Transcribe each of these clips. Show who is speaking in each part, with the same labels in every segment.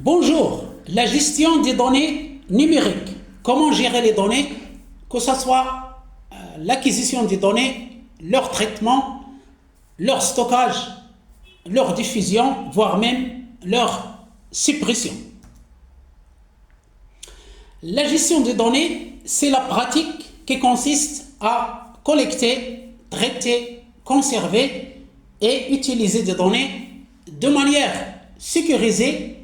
Speaker 1: Bonjour, la gestion des données numériques. Comment gérer les données, que ce soit l'acquisition des données, leur traitement, leur stockage, leur diffusion, voire même leur suppression. La gestion des données, c'est la pratique qui consiste à collecter, traiter, conserver et utiliser des données de manière sécurisée,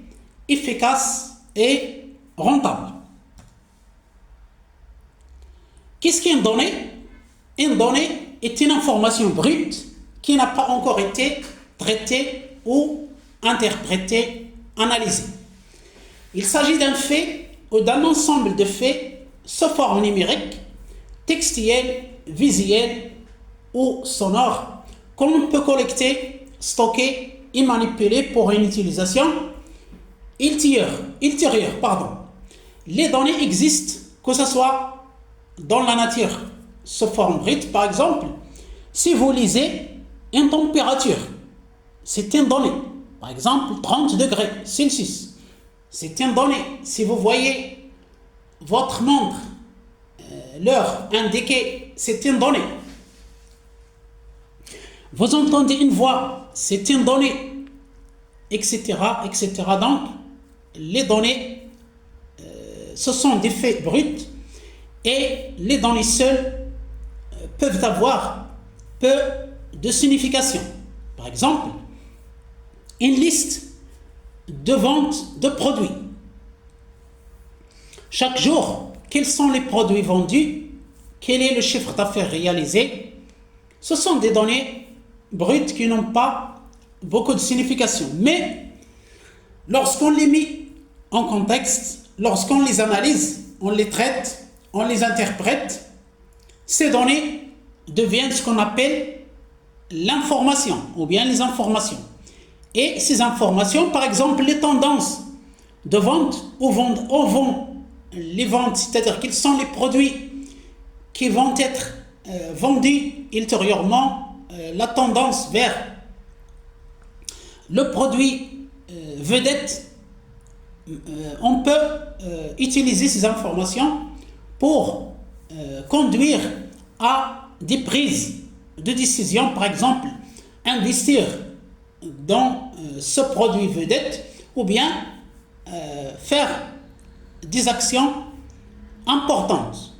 Speaker 1: efficace et rentable. Qu'est-ce qu'une donnée? Une donnée est une information brute qui n'a pas encore été traitée ou interprétée, analysée. Il s'agit d'un fait ou d'un ensemble de faits sous forme numérique, textuelle, visuelle ou sonore qu'on peut collecter, stocker et manipuler pour une utilisation ultérieure. Les données existent, que ce soit dans la nature sous forme brute, par exemple, si vous lisez une température, c'est une donnée. Par exemple, 30 degrés Celsius, c'est une donnée. Si vous voyez votre montre, l'heure indiquée, c'est une donnée. Vous entendez une voix, c'est une donnée, etc., etc. Donc, les données, ce sont des faits bruts et les données seules peuvent avoir peu de signification. Par exemple, une liste de vente de produits. Chaque jour, quels sont les produits vendus? Quel est le chiffre d'affaires réalisé? Ce sont des données brutes qui n'ont pas beaucoup de signification. Mais lorsqu'on les met en contexte, lorsqu'on les analyse, on les traite, on les interprète, ces données deviennent ce qu'on appelle l'information ou bien les informations. Et ces informations, par exemple, les tendances de vente où vont les ventes, c'est-à-dire quels sont les produits qui vont être vendus ultérieurement, la tendance vers le produit vedette, on peut utiliser ces informations pour conduire à des prises de décision, par exemple, investir dans ce produit vedette ou bien faire des actions importantes.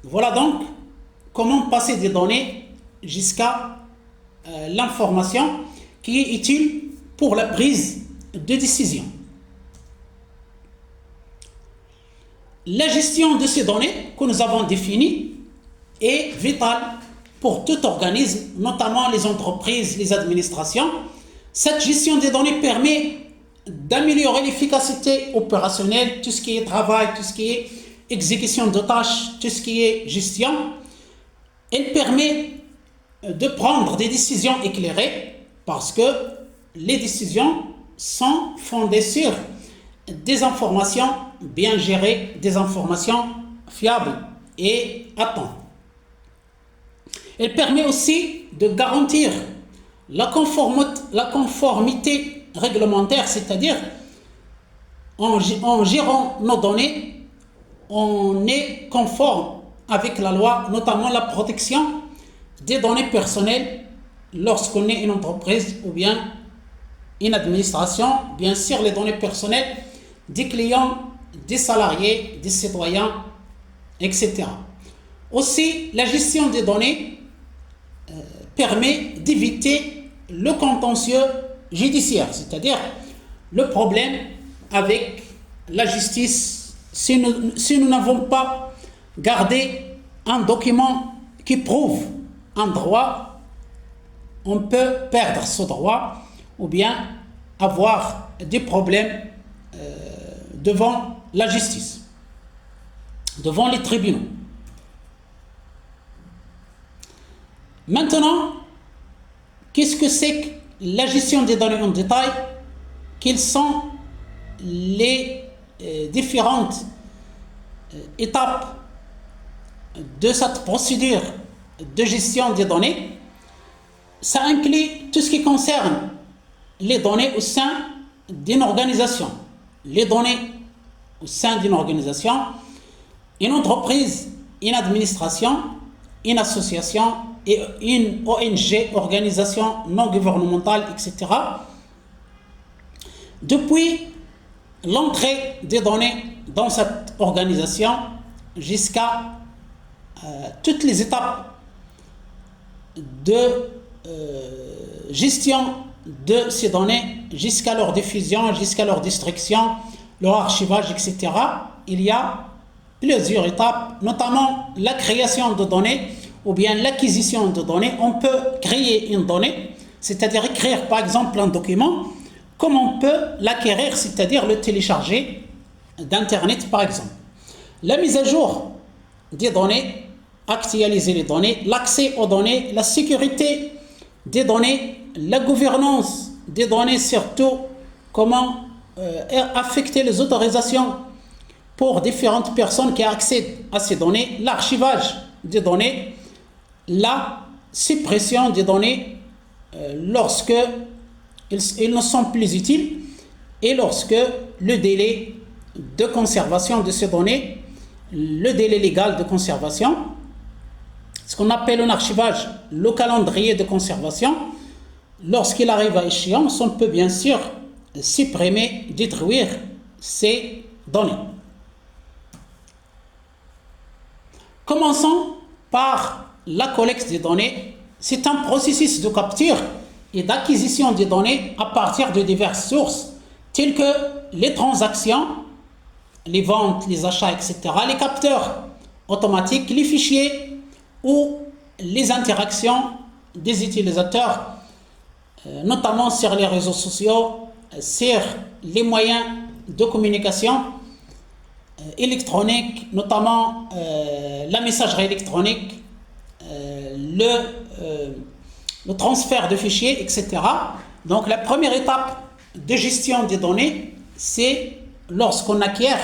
Speaker 1: Voilà donc comment passer des données jusqu'à l'information qui est utile pour la prise de décision. La gestion de ces données que nous avons définies est vitale pour tout organisme, notamment les entreprises, les administrations. Cette gestion des données permet d'améliorer l'efficacité opérationnelle, tout ce qui est travail, tout ce qui est exécution de tâches, tout ce qui est gestion. Elle permet de prendre des décisions éclairées parce que les décisions sont fondées sur des informations bien gérées, des informations fiables et à temps. Elle permet aussi de garantir la conformité réglementaire, c'est-à-dire en gérant nos données, on est conforme avec la loi, notamment la protection des données personnelles lorsqu'on est une entreprise ou bien une administration, bien sûr les données personnelles des clients, des salariés, des citoyens, etc. Aussi, la gestion des données permet d'éviter le contentieux judiciaire, c'est-à-dire le problème avec la justice. Si nous n'avons pas gardé un document qui prouve un droit, on peut perdre ce droit ou bien avoir des problèmes devant la justice, devant les tribunaux. Maintenant, qu'est-ce que c'est que la gestion des données en détail? Quelles sont les différentes étapes de cette procédure de gestion des données? Ça inclut tout ce qui concerne les données au sein d'une organisation. les données au sein d'une organisation, une entreprise, une administration, une association et une ONG, organisation non gouvernementale, etc. Depuis l'entrée des données dans cette organisation jusqu'à toutes les étapes de gestion de ces données, jusqu'à leur diffusion, jusqu'à leur destruction, leur archivage, etc. Il y a plusieurs étapes, notamment la création de données ou bien l'acquisition de données. On peut créer une donnée, c'est-à-dire écrire par exemple un document, comme on peut l'acquérir, c'est-à-dire le télécharger d'Internet par exemple. La mise à jour des données, actualiser les données, l'accès aux données, la sécurité des données, la gouvernance des données, surtout comment affecter les autorisations pour différentes personnes qui accèdent à ces données, l'archivage des données, la suppression des données lorsque ils ne sont plus utiles et lorsque le délai de conservation de ces données, le délai légal de conservation, ce qu'on appelle un archivage, le calendrier de conservation, lorsqu'il arrive à échéance, on peut bien sûr supprimer, détruire ces données. Commençons par la collecte des données. C'est un processus de capture et d'acquisition des données à partir de diverses sources, telles que les transactions, les ventes, les achats, etc., les capteurs automatiques, les fichiers ou les interactions des utilisateurs, notamment sur les réseaux sociaux, sur les moyens de communication électronique, notamment la messagerie électronique, le transfert de fichiers, etc. Donc la première étape de gestion des données, c'est lorsqu'on acquiert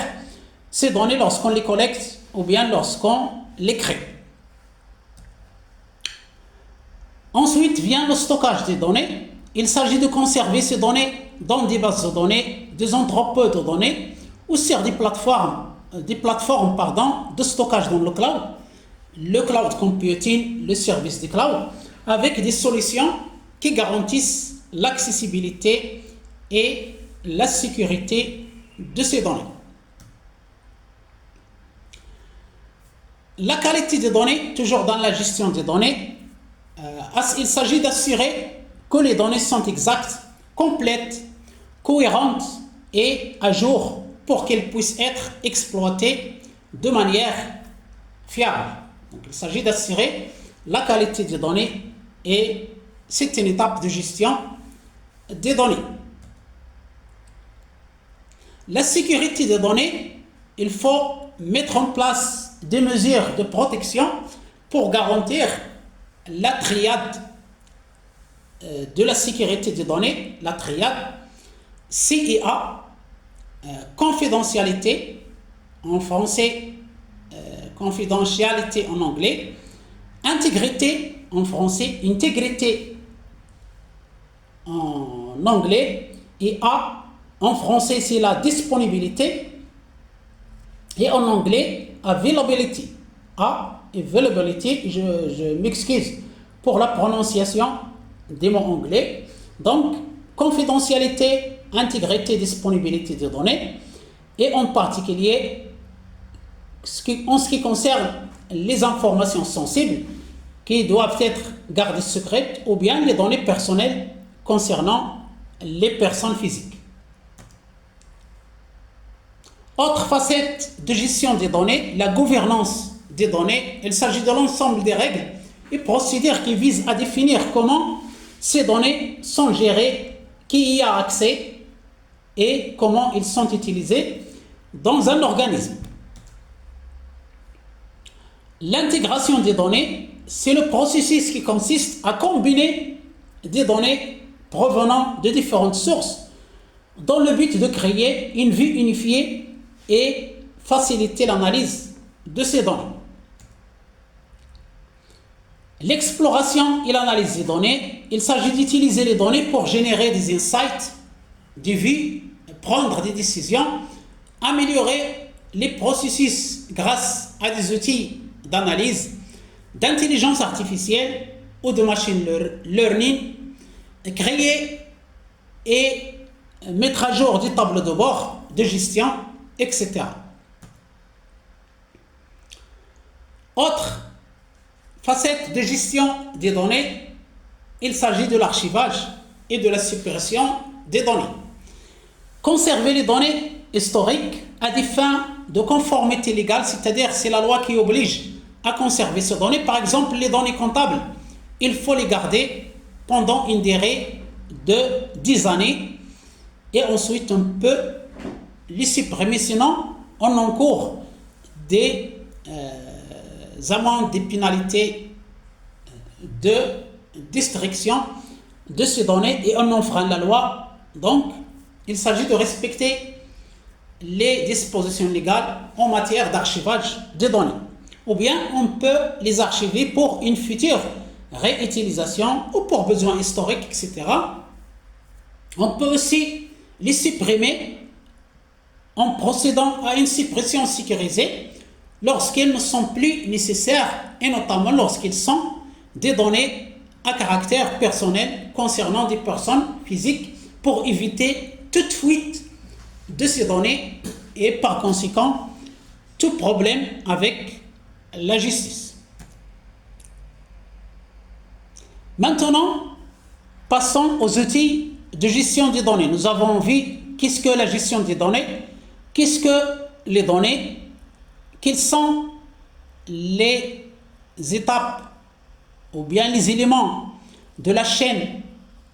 Speaker 1: ces données, lorsqu'on les collecte ou bien lorsqu'on les crée. Ensuite vient le stockage des données. Il s'agit de conserver ces données dans des bases de données, des entrepôts de données ou sur des plateformes de stockage dans le cloud computing, le service du cloud, avec des solutions qui garantissent l'accessibilité et la sécurité de ces données. La qualité des données, toujours dans la gestion des données, il s'agit d'assurer que les données sont exactes, complètes, cohérentes et à jour pour qu'elles puissent être exploitées de manière fiable. Donc, il s'agit d'assurer la qualité des données et c'est une étape de gestion des données. La sécurité des données, il faut mettre en place des mesures de protection pour garantir la triade de la sécurité des données, la triade CIA, confidentialité en français, confidentialité en anglais, intégrité en français, intégrité en anglais, et A en français c'est la disponibilité et en anglais availability. A, availability, je m'excuse pour la prononciation des mots anglais. Donc confidentialité, intégrité, disponibilité des données, et en particulier en ce qui concerne les informations sensibles qui doivent être gardées secrètes ou bien les données personnelles concernant les personnes physiques. Autre facette de gestion des données, la gouvernance des données. Il s'agit de l'ensemble des règles et procédures qui visent à définir comment ces données sont gérées, qui y a accès et comment ils sont utilisés dans un organisme. L'intégration des données, c'est le processus qui consiste à combiner des données provenant de différentes sources dans le but de créer une vue unifiée et faciliter l'analyse de ces données. L'exploration et l'analyse des données, il s'agit d'utiliser les données pour générer des insights, des vues prendre des décisions, améliorer les processus grâce à des outils d'analyse, d'intelligence artificielle ou de machine learning, créer et mettre à jour des tableaux de bord, de gestion, etc. Autre facette de gestion des données, il s'agit de l'archivage et de la suppression des données. Conserver les données historiques à des fins de conformité légale, c'est-à-dire c'est la loi qui oblige à conserver ces données. Par exemple, les données comptables, il faut les garder pendant une durée de 10 années et ensuite on peut les supprimer, sinon on encourt des amendes, des pénalités de destruction de ces données et on enfreint la loi. Donc, il s'agit de respecter les dispositions légales en matière d'archivage des données. Ou bien, on peut les archiver pour une future réutilisation ou pour besoins historiques, etc. On peut aussi les supprimer en procédant à une suppression sécurisée lorsqu'ils ne sont plus nécessaires et notamment lorsqu'ils sont des données à caractère personnel concernant des personnes physiques pour éviter toute fuite de ces données et par conséquent tout problème avec la justice. Maintenant, passons aux outils de gestion des données. Nous avons vu qu'est-ce que la gestion des données, qu'est-ce que les données, quelles sont les étapes ou bien les éléments de la chaîne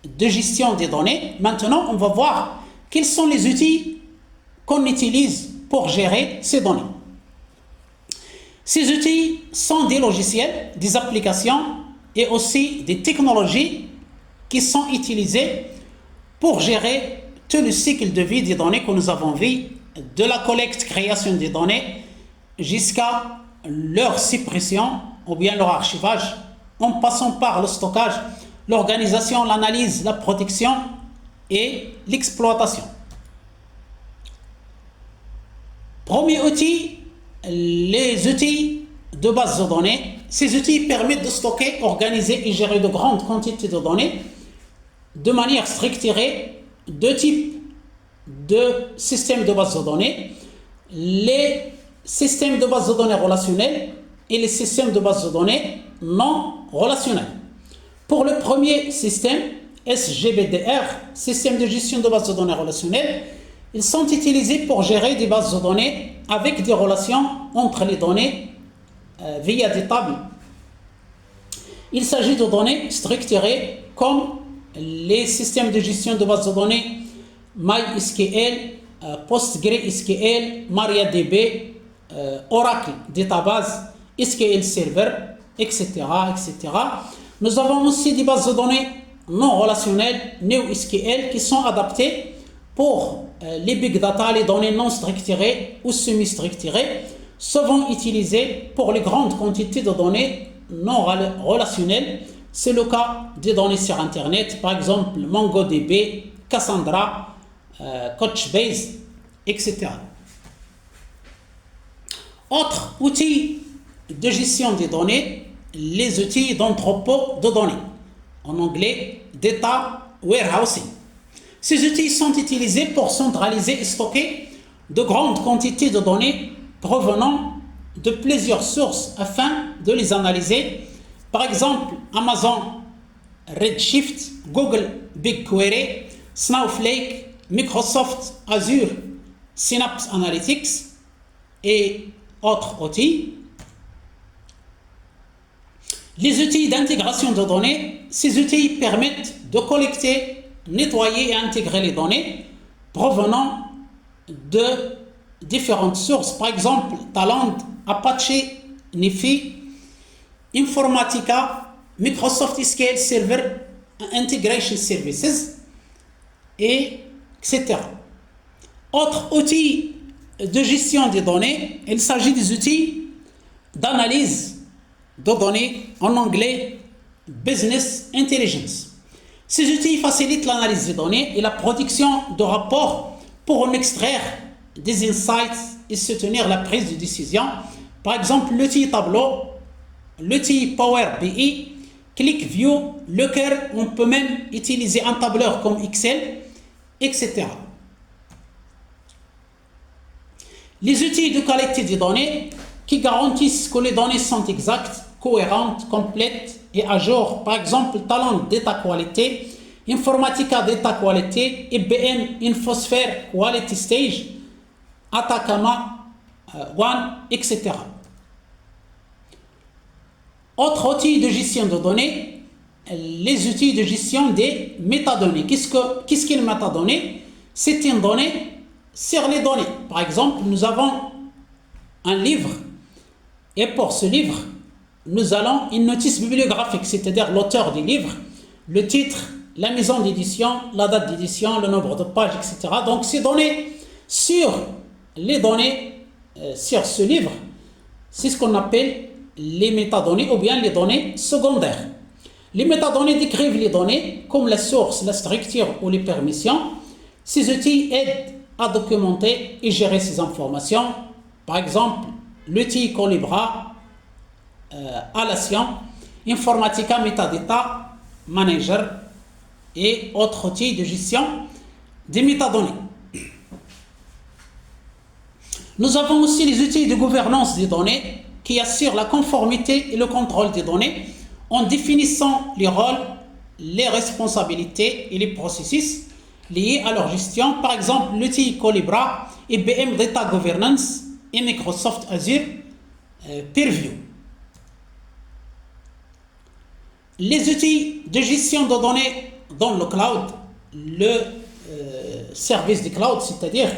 Speaker 1: de gestion des données. Maintenant, on va voir quels sont les outils qu'on utilise pour gérer ces données. Ces outils sont des logiciels, des applications et aussi des technologies qui sont utilisées pour gérer tout le cycle de vie des données que nous avons vu, de la collecte, création des données jusqu'à leur suppression ou bien leur archivage, en passant par le stockage, l'organisation, l'analyse, la protection et l'exploitation. Premier outil, les outils de base de données. Ces outils permettent de stocker, organiser et gérer de grandes quantités de données de manière structurée, deux types de systèmes de base de données. Les systèmes de base de données relationnels et les systèmes de base de données non relationnels. Pour le premier système, SGBDR, système de gestion de base de données relationnelles, ils sont utilisés pour gérer des bases de données avec des relations entre les données via des tables. Il s'agit de données structurées comme les systèmes de gestion de base de données MySQL, PostgreSQL, MariaDB, Oracle Database, SQL Server, etc., etc. Nous avons aussi des bases de données non relationnelles, NoSQL, qui sont adaptées pour les big data, les données non structurées ou semi-structurées, souvent utilisées pour les grandes quantités de données non relationnelles. C'est le cas des données sur Internet, par exemple MongoDB, Cassandra, Couchbase, etc. Autre outil de gestion des données, les outils d'entrepôt de données, en anglais Data Warehousing. Ces outils sont utilisés pour centraliser et stocker de grandes quantités de données provenant de plusieurs sources afin de les analyser. Par exemple, Amazon Redshift, Google BigQuery, Snowflake, Microsoft Azure, Synapse Analytics et autres outils. Les outils d'intégration de données, ces outils permettent de collecter, nettoyer et intégrer les données provenant de différentes sources. Par exemple, Talend, Apache, Nifi, Informatica, Microsoft SQL Server, Integration Services, et etc. Autres outils de gestion des données, il s'agit des outils d'analyse de données, en anglais Business Intelligence. Ces outils facilitent l'analyse des données et la production de rapports pour en extraire des insights et soutenir la prise de décision. Par exemple, l'outil Tableau, l'outil Power BI, ClickView, lequel on peut même utiliser un tableur comme Excel, etc. Les outils de qualité des données qui garantissent que les données sont exactes, cohérentes, complètes et à jour. Par exemple, Talent Data Quality, Informatica Data Quality, IBM Infosphere Quality Stage, Atacama One, etc. Autre outil de gestion de données, les outils de gestion des métadonnées. Qu'est-ce qu'une métadonnée? C'est une donnée sur les données. Par exemple, nous avons un livre et pour ce livre, nous allons une notice bibliographique, c'est-à-dire l'auteur du livre, le titre, la maison d'édition, la date d'édition, le nombre de pages, etc. Donc, ces données sur les données sur ce livre, c'est ce qu'on appelle les métadonnées ou bien les données secondaires. Les métadonnées décrivent les données comme la source, la structure ou les permissions. Ces outils aident à documenter et gérer ces informations. Par exemple, l'outil Colibra, Alation, Informatica Metadata Manager et autres outils de gestion des métadonnées. Nous avons aussi les outils de gouvernance des données qui assurent la conformité et le contrôle des données en définissant les rôles, les responsabilités et les processus liés à leur gestion. Par exemple, l'outil Colibra, IBM Data Governance et Microsoft Azure Purview. Les outils de gestion de données dans le cloud, le service du cloud, c'est-à-dire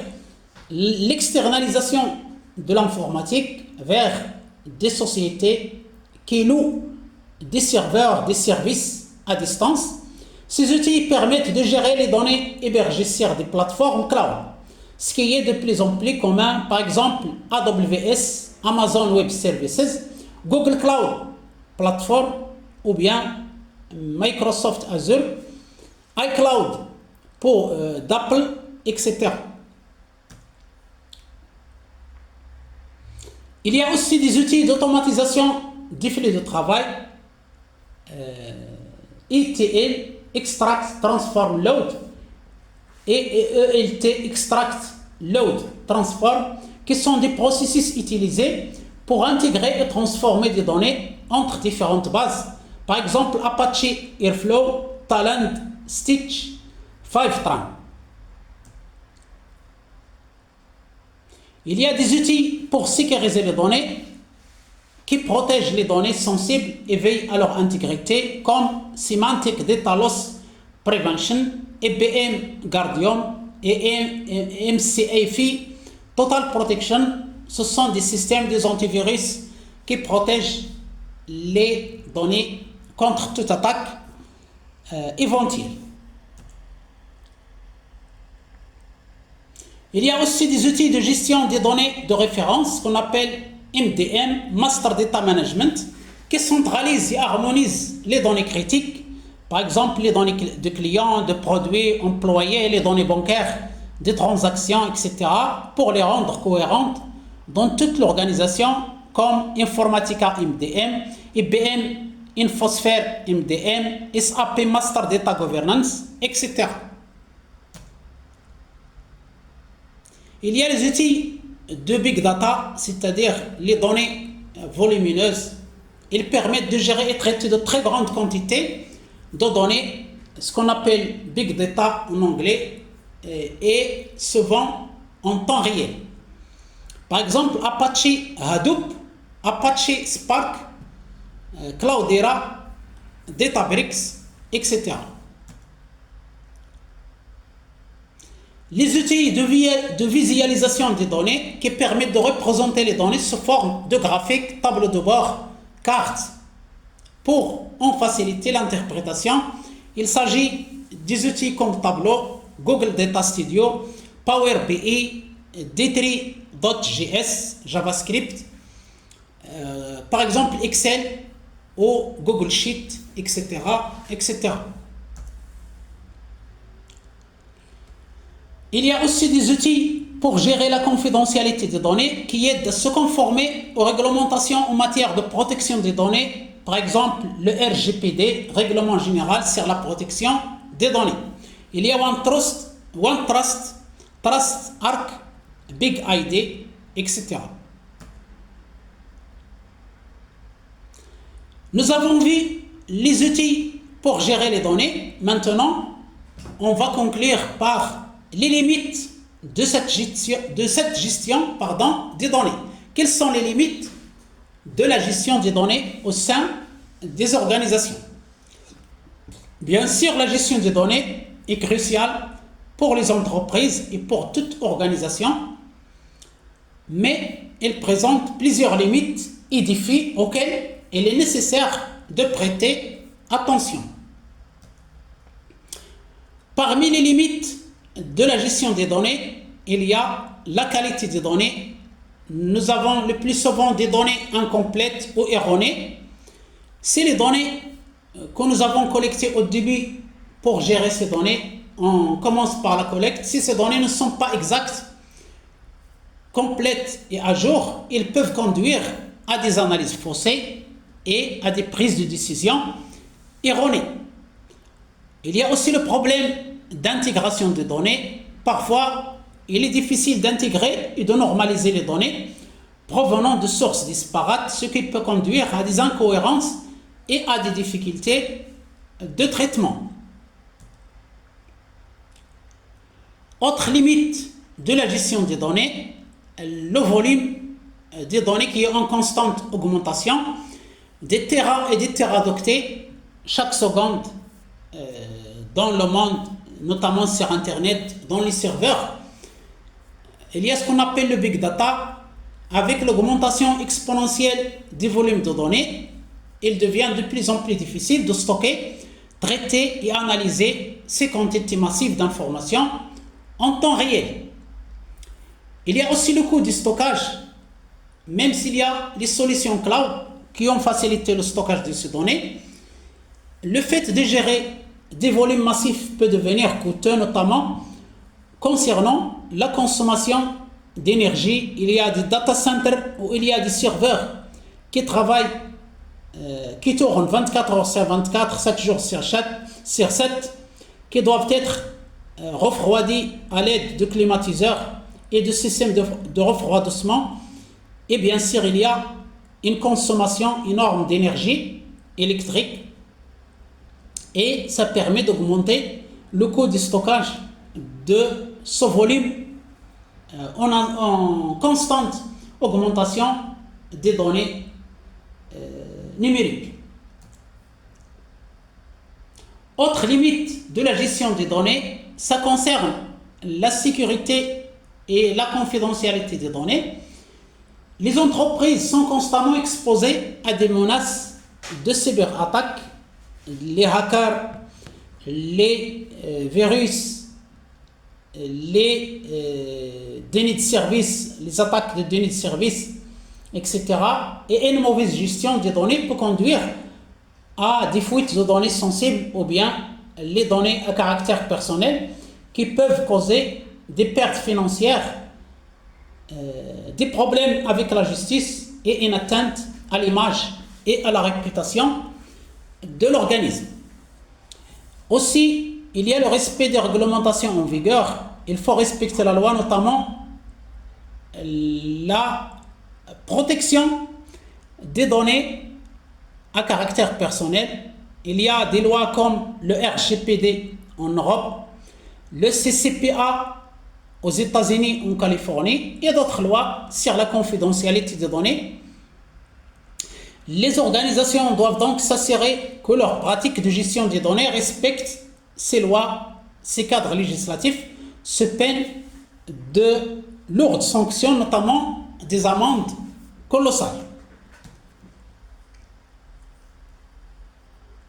Speaker 1: l'externalisation de l'informatique vers des sociétés qui louent des serveurs, des services à distance. Ces outils permettent de gérer les données hébergées sur des plateformes cloud, ce qui est de plus en plus commun, par exemple AWS, Amazon Web Services, Google Cloud Platform ou bien Microsoft Azure, iCloud pour d'Apple, etc. Il y a aussi des outils d'automatisation du flux de travail, ETL, Extract, Transform, Load, et ELT, Extract, Load, Transform, qui sont des processus utilisés pour intégrer et transformer des données entre différentes bases. Par exemple, Apache Airflow, Talend, Stitch, Fivetran. Il y a des outils pour sécuriser les données qui protègent les données sensibles et veillent à leur intégrité, comme Semantic Data Loss Prevention, IBM Guardium et MCAFI Total Protection. Ce sont des systèmes des antivirus qui protègent les données contre toute attaque éventuelle. Il y a aussi des outils de gestion des données de référence qu'on appelle MDM, Master Data Management, qui centralisent et harmonisent les données critiques, par exemple les données de clients, de produits, employés, les données bancaires, des transactions, etc., pour les rendre cohérentes dans toute l'organisation, comme Informatica MDM, IBM Infosphere MDM, SAP Master Data Governance, etc. Il y a les outils de Big Data, c'est-à-dire les données volumineuses. Ils permettent de gérer et traiter de très grandes quantités de données, ce qu'on appelle Big Data en anglais, et se vend en temps réel. Par exemple, Apache Hadoop, Apache Spark, Cloudera, Databricks, etc. Les outils de visualisation des données qui permettent de représenter les données sous forme de graphiques, tableaux de bord, cartes. Pour en faciliter l'interprétation, il s'agit des outils comme Tableau, Google Data Studio, Power BI, D3.js, JavaScript, par exemple Excel ou Google Sheet, etc., etc. Il y a aussi des outils pour gérer la confidentialité des données qui aident à se conformer aux réglementations en matière de protection des données, par exemple le RGPD, Règlement général sur la protection des données. Il y a OneTrust, TrustArc, BigID, etc. Nous avons vu les outils pour gérer les données. Maintenant, on va conclure par les limites de cette gestion des données. Quelles sont les limites de la gestion des données au sein des organisations? Bien sûr, la gestion des données est cruciale pour les entreprises et pour toute organisation, mais elle présente plusieurs limites et défis auxquels il est nécessaire de prêter attention. Parmi les limites de la gestion des données, il y a la qualité des données. Nous avons le plus souvent des données incomplètes ou erronées. C'est les données que nous avons collectées au début pour gérer ces données. On commence par la collecte. Si ces données ne sont pas exactes, complètes et à jour, ils peuvent conduire à des analyses faussées et à des prises de décision erronées. Il y a aussi le problème d'intégration des données. Parfois, il est difficile d'intégrer et de normaliser les données provenant de sources disparates, ce qui peut conduire à des incohérences et à des difficultés de traitement. Autre limite de la gestion des données, le volume des données qui est en constante augmentation, des téras et des téradoctets chaque seconde dans le monde, notamment sur Internet, dans les serveurs. Il y a ce qu'on appelle le big data. Avec l'augmentation exponentielle des volumes de données, il devient de plus en plus difficile de stocker, traiter et analyser ces quantités massives d'informations en temps réel. Il y a aussi le coût du stockage. Même s'il y a les solutions cloud qui ont facilité le stockage de ces données, le fait de gérer des volumes massifs peut devenir coûteux, notamment concernant la consommation d'énergie. Il y a des data centers où il y a des serveurs qui travaillent, qui tournent 24 heures sur 24, 7 jours sur 7, qui doivent être refroidis à l'aide de climatiseurs et de systèmes de refroidissement. Et bien sûr, il y a une consommation énorme d'énergie électrique et ça permet d'augmenter le coût du stockage de ce volume en constante augmentation des données numériques. Autre limite de la gestion des données, ça concerne la sécurité et la confidentialité des données. Les entreprises sont constamment exposées à des menaces de cyberattaques. Les hackers, les virus, les dénis de service, les attaques de dénis de service, etc. Et une mauvaise gestion des données peut conduire à des fuites de données sensibles ou bien les données à caractère personnel qui peuvent causer des pertes financières, des problèmes avec la justice et une atteinte à l'image et à la réputation de l'organisme. Aussi, il y a le respect des réglementations en vigueur. Il faut respecter la loi, notamment la protection des données à caractère personnel. Il y a des lois comme le RGPD en Europe, le CCPA aux États-Unis, en Californie, et d'autres lois sur la confidentialité des données. Les organisations doivent donc s'assurer que leurs pratiques de gestion des données respectent ces lois, ces cadres législatifs, se peignent de lourdes sanctions, notamment des amendes colossales.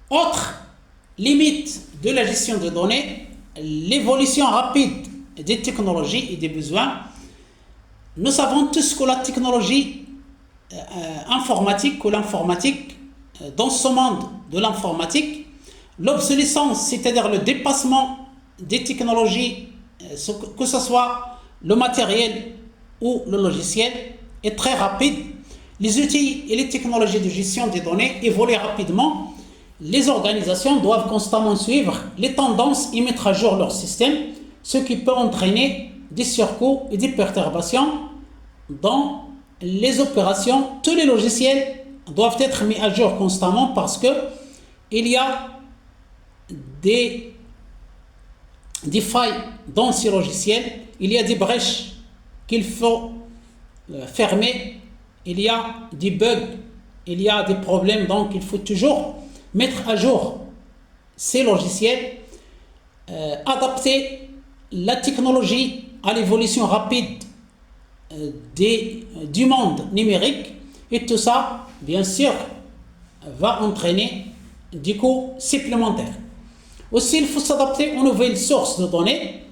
Speaker 1: Autre limite de la gestion des données, l'évolution rapide des technologies et des besoins. Nous savons tous que la technologie informatique ou l'informatique, dans ce monde de l'informatique, l'obsolescence, c'est-à-dire le dépassement des technologies que ce soit le matériel ou le logiciel, est très rapide. Les outils et les technologies de gestion des données évoluent rapidement. Les organisations doivent constamment suivre les tendances et mettre à jour leur système, ce qui peut entraîner des surcoûts et des perturbations dans les opérations. Tous les logiciels doivent être mis à jour constamment parce que il y a des failles dans ces logiciels, il y a des brèches qu'il faut fermer, il y a des bugs, il y a des problèmes, donc il faut toujours mettre à jour ces logiciels, adapter la technologie à l'évolution rapide du monde numérique, et tout ça, bien sûr, va entraîner des coûts supplémentaires. Aussi, il faut s'adapter aux nouvelles sources de données.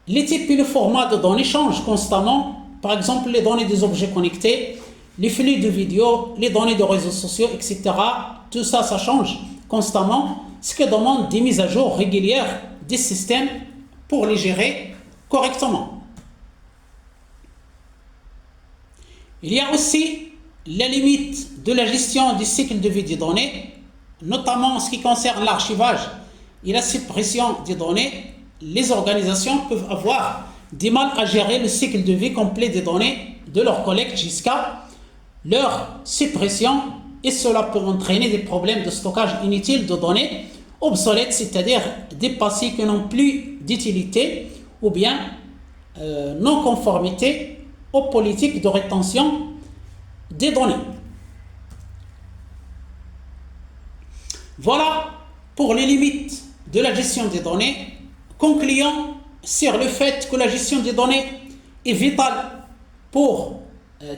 Speaker 1: Les types et le format de données changent constamment. Par exemple, les données des objets connectés, les flux de vidéos, les données de réseaux sociaux, etc. Tout ça, ça change constamment, ce qui demande des mises à jour régulières des systèmes pour les gérer correctement. Il y a aussi la limite de la gestion du cycle de vie des données, notamment en ce qui concerne l'archivage et la suppression des données. Les organisations peuvent avoir du mal à gérer le cycle de vie complet des données de leur collecte jusqu'à leur suppression, et cela peut entraîner des problèmes de stockage inutile de données obsolètes, c'est-à-dire dépassées qui n'ont plus d'utilité, ou bien non-conformité aux politiques de rétention des données. Voilà pour les limites de la gestion des données. Concluons sur le fait que la gestion des données est vitale pour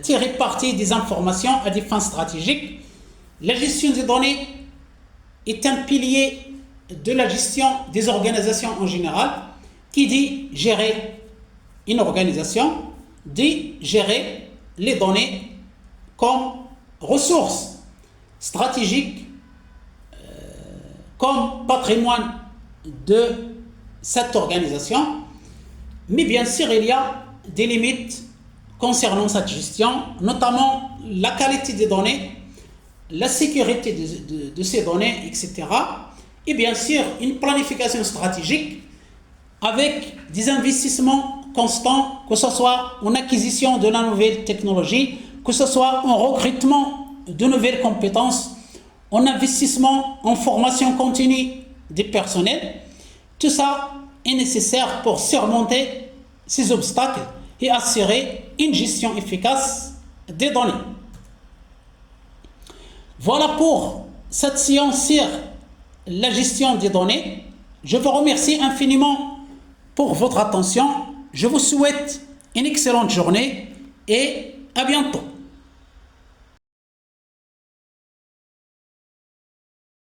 Speaker 1: tirer parti des informations à des fins stratégiques. La gestion des données est un pilier de la gestion des organisations en général. Qui dit gérer une organisation, dit gérer les données comme ressources stratégiques, comme patrimoine de cette organisation. Mais bien sûr, il y a des limites concernant cette gestion, notamment la qualité des données, la sécurité de ces données, etc. Et bien sûr, une planification stratégique avec des investissements constants, que ce soit en acquisition de la nouvelle technologie, que ce soit en recrutement de nouvelles compétences, en investissement en formation continue des personnels. Tout ça est nécessaire pour surmonter ces obstacles et assurer une gestion efficace des données. Voilà pour cette séance sur la gestion des données. Je vous remercie infiniment pour votre attention. Je vous souhaite une excellente journée et à bientôt.